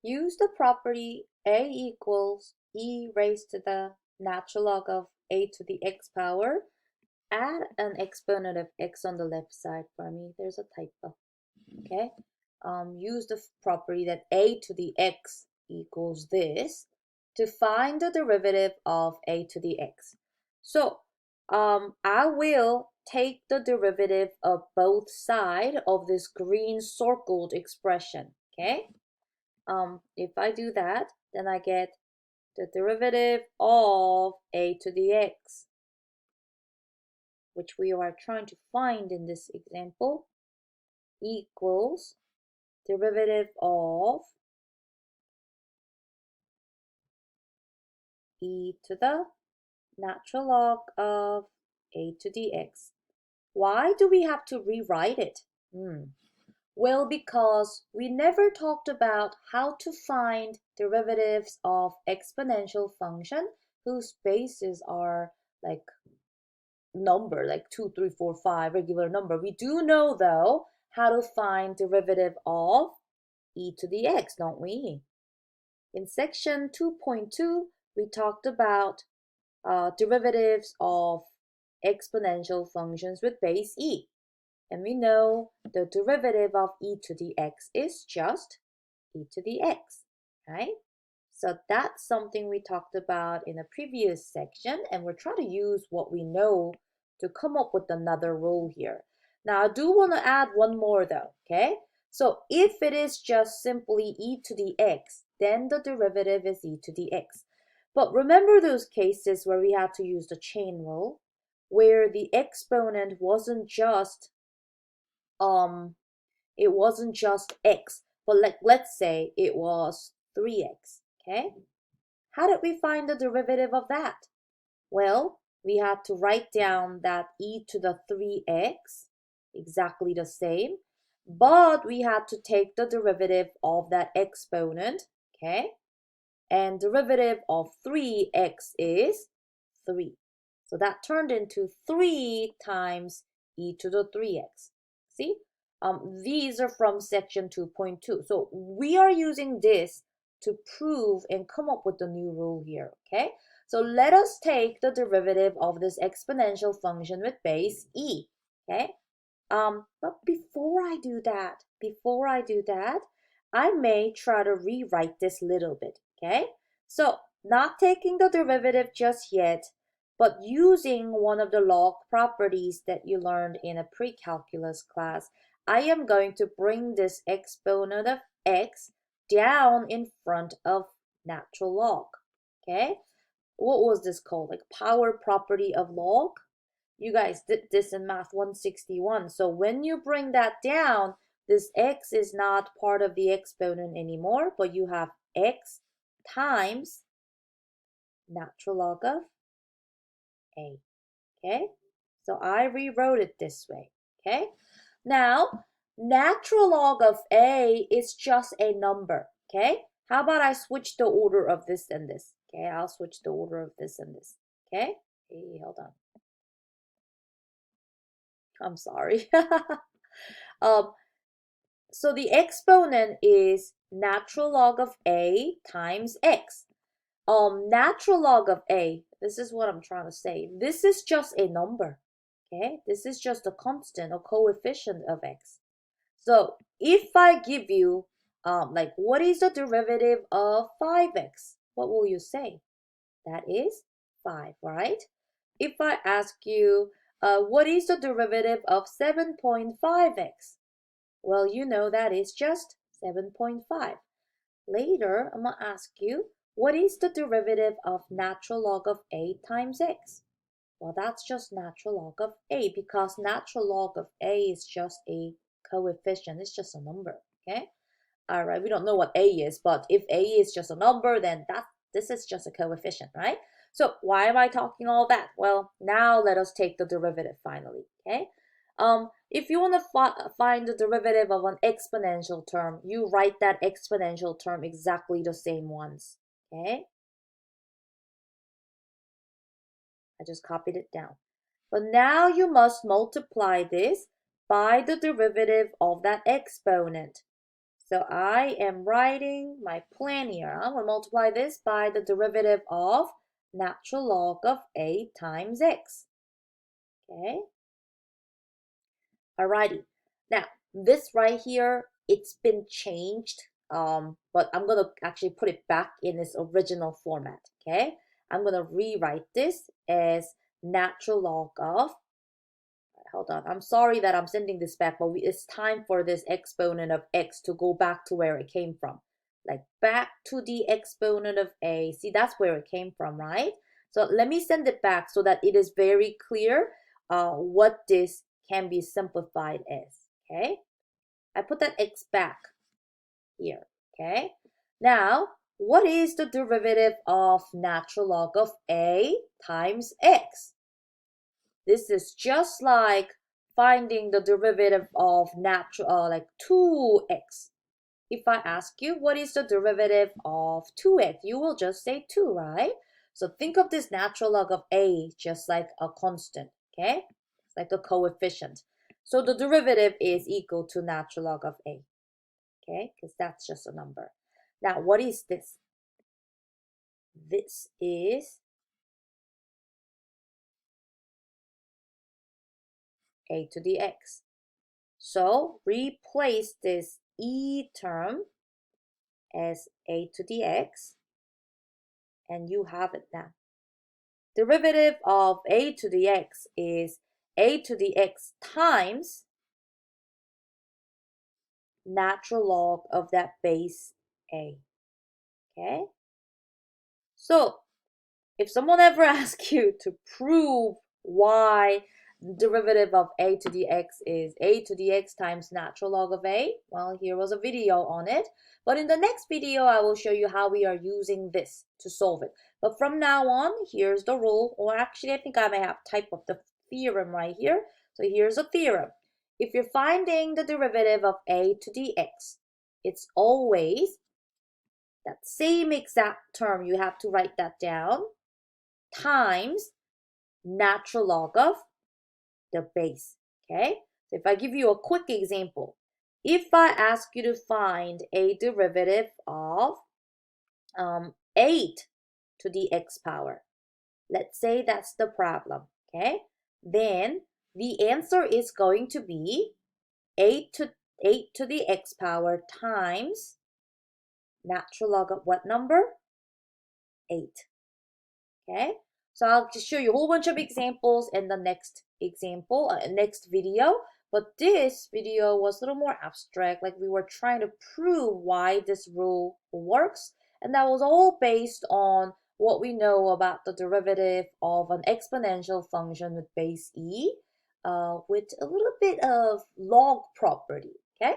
use the property a equals e raised to the natural log of a to the x power. Add an exponent of x on the left side for me. There's a typo. Okay. Use the property that a to the x equals this to find the derivative of a to the x. So I will take the derivative of both sides of this green circled expression. Okay. If I do that, then I get the derivative of a to the x, which we are trying to find in this example, equals derivative of e to the natural log of a to the x. Why do we have to rewrite it? Well, because we never talked about how to find derivatives of exponential function whose bases are like number, like 2, 3, 4, 5, regular number. We do know, though, how to find derivative of e to the x, don't we? In section 2.2, we talked about derivatives of exponential functions with base e. And we know the derivative of e to the x is just e to the x, right? So that's something we talked about in a previous section, and we're trying to use what we know to come up with another rule here. Now, I do want to add one more though, okay? So if it is just simply e to the x, then the derivative is e to the x. But remember those cases where we had to use the chain rule, where the exponent wasn't just x, but let's say it was 3x, okay? How did we find the derivative of that? Well, we had to write down that e to the 3x, exactly the same, but we had to take the derivative of that exponent, okay? And derivative of 3x is 3. So that turned into 3 times e to the 3x. See? These are from section 2.2. So we are using this to prove and come up with the new rule here, okay? So let us take the derivative of this exponential function with base e, okay? But before I do that, I may try to rewrite this a little bit, okay? So not taking the derivative just yet, but using one of the log properties that you learned in a pre-calculus class, I am going to bring this exponent of x down in front of natural log, okay? What was this called? Like power property of log? You guys did this in math 161. So when you bring that down, this x is not part of the exponent anymore, but you have x times natural log of a, okay? So I rewrote it this way, okay? Now, natural log of a is just a number, okay? How about I switch the order of this and this, okay? I'll switch the order of this and this, okay? Hey, hold on. I'm sorry. So the exponent is natural log of a times x. Natural log of a, this is what I'm trying to say. This is just a number, okay? This is just a constant or coefficient of x. So if I give you, like, what is the derivative of 5x? What will you say? That is 5, right? If I ask you, what is the derivative of 7.5x? Well, you know that is just 7.5. Later, I'm going to ask you, what is the derivative of natural log of a times x? Well, that's just natural log of a, because natural log of a is just a coefficient. It's just a number, okay? All right, we don't know what a is, but if a is just a number, then this is just a coefficient, right? So why am I talking all that? Well, now let us take the derivative finally, okay? If you want to find the derivative of an exponential term, you write that exponential term exactly the same once, okay? I just copied it down. But now you must multiply this by the derivative of that exponent. So I am writing my plan here. I'm going to multiply this by the derivative of natural log of a times x. Okay. Alrighty. Now, this right here, it's been changed, but I'm going to actually put it back in its original format. Okay. I'm going to rewrite this as natural log of, hold on, I'm sorry that I'm sending this back, but it's time for this exponent of x to go back to where it came from. Like back to the exponent of a. See, that's where it came from, right? So let me send it back so that it is very clear what this can be simplified as, okay? I put that x back here, okay? Now, what is the derivative of natural log of a times x? This is just like finding the derivative of natural, like 2x. If I ask you what is the derivative of 2x, you will just say 2, right? So think of this natural log of a just like a constant, okay? It's like a coefficient. So the derivative is equal to natural log of a, okay? Because that's just a number. Now, what is this? This is a to the x. So replace this e term as a to the x, and you have it now. Derivative of a to the x is a to the x times natural log of that base a. Okay? So if someone ever asks you to prove why the derivative of a to the x is a to the x times natural log of a, well, here was a video on it. But in the next video, I will show you how we are using this to solve it. But from now on, here's the rule, or actually, I think I may have type of the theorem right here. So here's a theorem. If you're finding the derivative of a to the x, it's always that same exact term. You have to write that down, times natural log of the base, okay? So if I give you a quick example, if I ask you to find a derivative of 8 to the x power, let's say that's the problem, okay? Then the answer is going to be 8 to the x power times natural log of what number? 8. Okay, so I'll just show you a whole bunch of examples in the next next video. But this video was a little more abstract, like we were trying to prove why this rule works, and that was all based on what we know about the derivative of an exponential function with base e, with a little bit of log property. Okay.